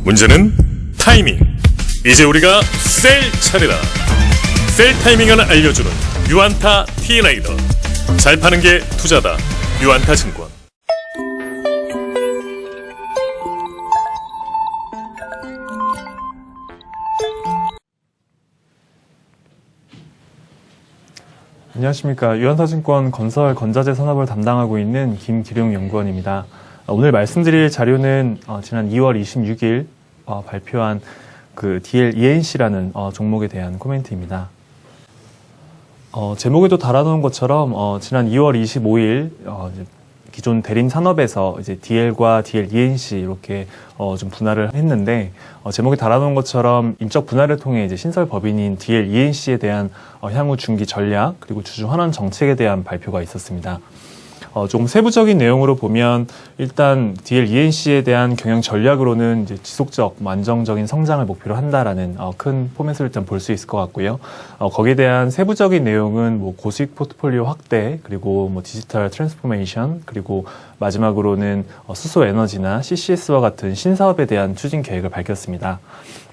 문제는 타이밍. 이제 우리가 셀 차례다. 셀 타이밍을 알려주는 유안타 T레이더. 잘 파는 게 투자다. 유안타 증권. 안녕하십니까. 유안타증권 건설 건자재 산업을 담당하고 있는 김기룡 연구원입니다. 오늘 말씀드릴 자료는 지난 2월 26일 발표한 그 DL-ENC라는 종목에 대한 코멘트입니다. 제목에도 달아놓은 것처럼 지난 2월 25일 기존 대림 산업에서 이제 DL과 DL-ENC 이렇게 좀 분할을 했는데 제목에 달아놓은 것처럼 인적 분할을 통해 이제 신설 법인인 DL-ENC에 대한 향후 중기 전략 그리고 주주 환원 정책에 대한 발표가 있었습니다. 조금 세부적인 내용으로 보면 일단 DL-ENC에 대한 경영 전략으로는 이제 지속적, 안정적인 성장을 목표로 한다라는 큰 포맷을 일단 볼 수 있을 것 같고요. 거기에 대한 세부적인 내용은 뭐 고수익 포트폴리오 확대, 그리고 뭐 디지털 트랜스포메이션, 그리고 마지막으로는 수소 에너지나 CCS와 같은 신사업에 대한 추진 계획을 밝혔습니다.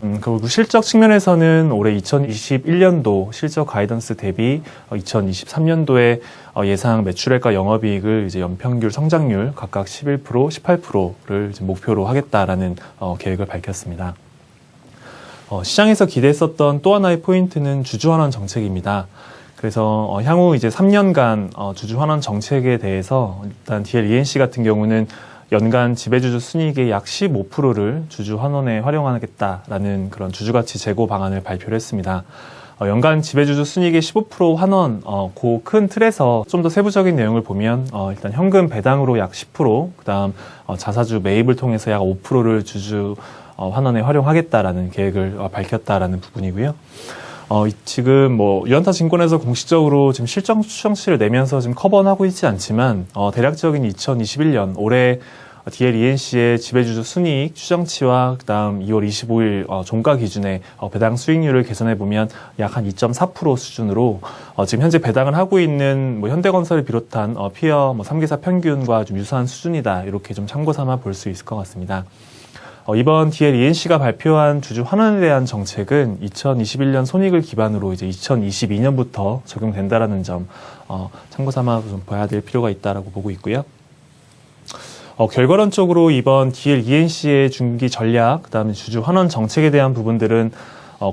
그리고 실적 측면에서는 올해 2021년도 실적 가이던스 대비 2023년도에 예상 매출액과 영업이익을 이제 연평균 성장률 각각 11%, 18%를 이제 목표로 하겠다라는 계획을 밝혔습니다. 시장에서 기대했었던 또 하나의 포인트는 주주 환원 정책입니다. 그래서 향후 이제 3년간 주주 환원 정책에 대해서 일단 DL-ENC 같은 경우는 연간 지배주주 순이익의 약 15%를 주주 환원에 활용하겠다라는 그런 주주가치 제고 방안을 발표를 했습니다. 연간 지배주주 순이익의 15% 환원, 그 큰 틀에서 좀 더 세부적인 내용을 보면 일단 현금 배당으로 약 10%, 그다음 자사주 매입을 통해서 약 5%를 주주 환원에 활용하겠다라는 계획을 밝혔다라는 부분이고요. 지금 뭐 유안타 증권에서 공식적으로 지금 실적 추정치를 내면서 지금 커버는 하고 있지 않지만 대략적인 2021년 올해 DL-ENC의 지배주주 순이익 추정치와 그다음 2월 25일 종가 기준의 배당 수익률을 계산해 보면 약 한 2.4% 수준으로 지금 현재 배당을 하고 있는 뭐 현대건설을 비롯한 피어 3개사 평균과 좀 유사한 수준이다. 이렇게 좀 참고 삼아 볼 수 있을 것 같습니다. 이번 DL-ENC가 발표한 주주 환원에 대한 정책은 2021년 손익을 기반으로 이제 2022년부터 적용된다라는 점 참고 삼아 좀 봐야 될 필요가 있다라고 보고 있고요. 결과론적으로 이번 DL-ENC의 중기 전략, 그다음에 주주 환원 정책에 대한 부분들은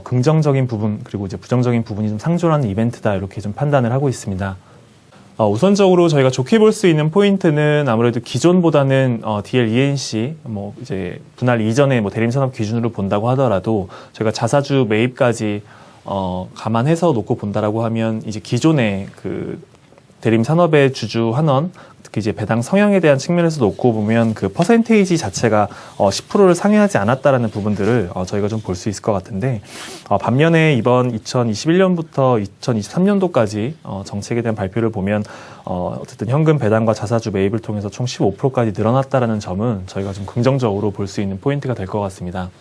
긍정적인 부분 그리고 이제 부정적인 부분이 좀 상존하는 이벤트다 이렇게 좀 판단을 하고 있습니다. 우선적으로 저희가 좋게 볼 수 있는 포인트는 아무래도 기존보다는 DL-ENC 뭐 이제 분할 이전의 뭐 대림산업 기준으로 본다고 하더라도 저희가 자사주 매입까지 감안해서 놓고 본다라고 하면 이제 기존의 그 대림산업의 주주 환원, 특히 이제 배당 성향에 대한 측면에서 놓고 보면 그 퍼센테이지 자체가 10%를 상회하지 않았다라는 부분들을 저희가 좀 볼 수 있을 것 같은데 반면에 이번 2021년부터 2023년도까지 정책에 대한 발표를 보면 어쨌든 현금 배당과 자사주 매입을 통해서 총 15%까지 늘어났다라는 점은 저희가 좀 긍정적으로 볼 수 있는 포인트가 될 것 같습니다.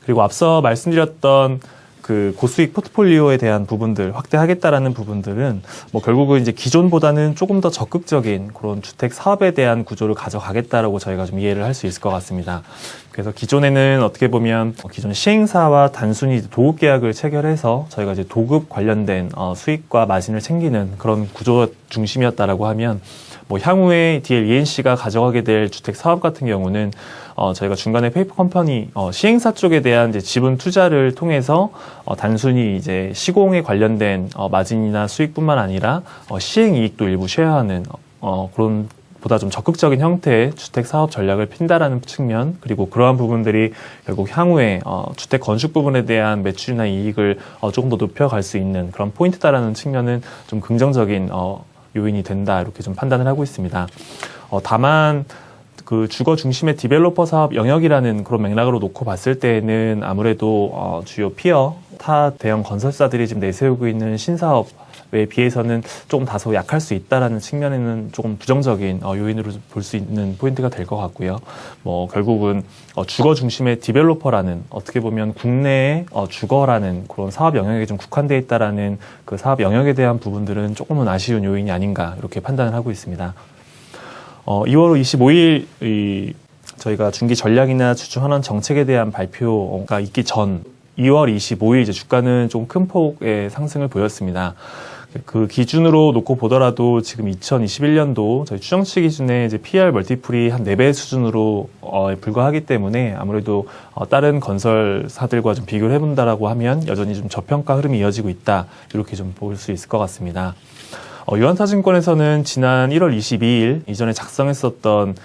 그리고 앞서 말씀드렸던 그 고수익 포트폴리오에 대한 부분들 확대하겠다라는 부분들은 뭐 결국은 이제 기존보다는 조금 더 적극적인 그런 주택 사업에 대한 구조를 가져가겠다라고 저희가 좀 이해를 할 수 있을 것 같습니다. 그래서 기존에는 어떻게 보면 기존 시행사와 단순히 도급 계약을 체결해서 저희가 이제 도급 관련된 수익과 마진을 챙기는 그런 구조 중심이었다라고 하면 뭐 향후에 DL-ENC가 가져가게 될 주택 사업 같은 경우는 저희가 중간에 페이퍼 컴퍼니 시행사 쪽에 대한 이제 지분 투자를 통해서 단순히 이제 시공에 관련된 마진이나 수익뿐만 아니라 시행 이익도 일부 쉐어하는 그런 보다 좀 적극적인 형태의 주택 사업 전략을 핀다라는 측면, 그리고 그러한 부분들이 결국 향후에 주택 건축 부분에 대한 매출이나 이익을 조금 더 높여갈 수 있는 그런 포인트다라는 측면은 좀 긍정적인 요인이 된다 이렇게 좀 판단을 하고 있습니다. 다만 그 주거 중심의 디벨로퍼 사업 영역이라는 그런 맥락으로 놓고 봤을 때에는 아무래도 주요 피어 타 대형 건설사들이 지금 내세우고 있는 신사업에 비해서는 조금 다소 약할 수 있다라는 측면에는 조금 부정적인 요인으로 볼 수 있는 포인트가 될 것 같고요. 뭐 결국은 주거 중심의 디벨로퍼라는 어떻게 보면 국내의 주거라는 그런 사업 영역에 좀 국한되어 있다라는 그 사업 영역에 대한 부분들은 조금은 아쉬운 요인이 아닌가 이렇게 판단을 하고 있습니다. 2월 25일 저희가 중기 전략이나 주주 환원 정책에 대한 발표가 있기 전 2월 25일 이제 주가는 좀 큰 폭의 상승을 보였습니다. 그 기준으로 놓고 보더라도 지금 2021년도 저희 추정치 기준의 이제 PR 멀티플이 한 4배 수준으로 불과하기 때문에 아무래도 다른 건설사들과 좀 비교를 해본다라고 하면 여전히 좀 저평가 흐름이 이어지고 있다, 이렇게 좀 볼 수 있을 것 같습니다. 유한타증권에서는 지난 1월 22일 이전에 작성했었던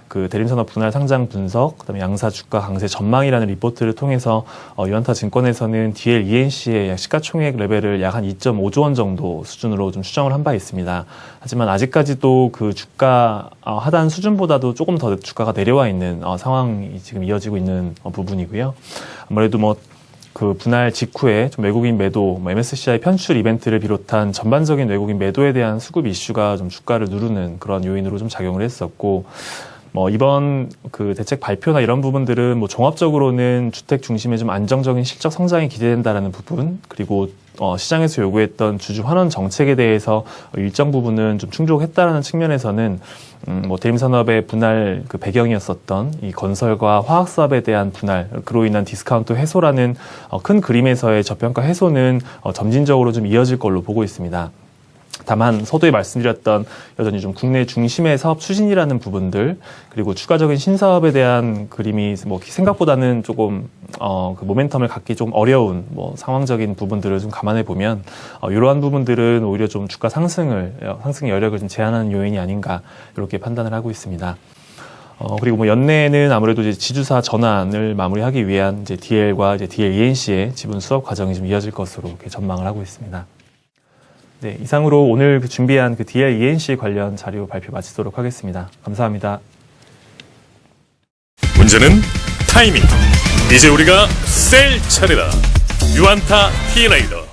그 대림산업 분할 상장 분석, 그다음에 양사 주가 강세 전망이라는 리포트를 통해서 유한타증권에서는 DL ENC의 약 시가총액 레벨을 약 한 2.5조 원 정도 수준으로 좀 추정을 한 바 있습니다. 하지만 아직까지도 그 주가 하단 수준보다도 조금 더 주가가 내려와 있는 상황이 지금 이어지고 있는 부분이고요. 아무래도 그 분할 직후에 좀 외국인 매도, MSCI 편출 이벤트를 비롯한 전반적인 외국인 매도에 대한 수급 이슈가 좀 주가를 누르는 그런 요인으로 좀 작용을 했었고, 이번 그 대책 발표나 이런 부분들은 종합적으로는 주택 중심의 좀 안정적인 실적 성장이 기대된다라는 부분, 그리고 시장에서 요구했던 주주 환원 정책에 대해서 일정 부분은 좀 충족했다라는 측면에서는 대림산업의 분할 그 배경이었었던 이 건설과 화학사업에 대한 분할, 그로 인한 디스카운트 해소라는 큰 그림에서의 저평가 해소는 점진적으로 좀 이어질 걸로 보고 있습니다. 다만 서두에 말씀드렸던 여전히 좀 국내 중심의 사업 추진이라는 부분들, 그리고 추가적인 신사업에 대한 그림이 생각보다는 조금 그 모멘텀을 갖기 좀 어려운 상황적인 부분들을 좀 감안해 보면 이러한 부분들은 오히려 좀 주가 상승의 여력을 좀 제한하는 요인이 아닌가, 이렇게 판단을 하고 있습니다. 그리고 연내에는 아무래도 이제 지주사 전환을 마무리하기 위한 이제 DL과 이제 DL ENC의 지분 수업 과정이 좀 이어질 것으로 이렇게 전망을 하고 있습니다. 네, 이상으로 오늘 준비한 그 DL ENC 관련 자료 발표 마치도록 하겠습니다. 감사합니다. 문제는 타이밍. 이제 우리가 셀 차례다. 유안타 T레이더.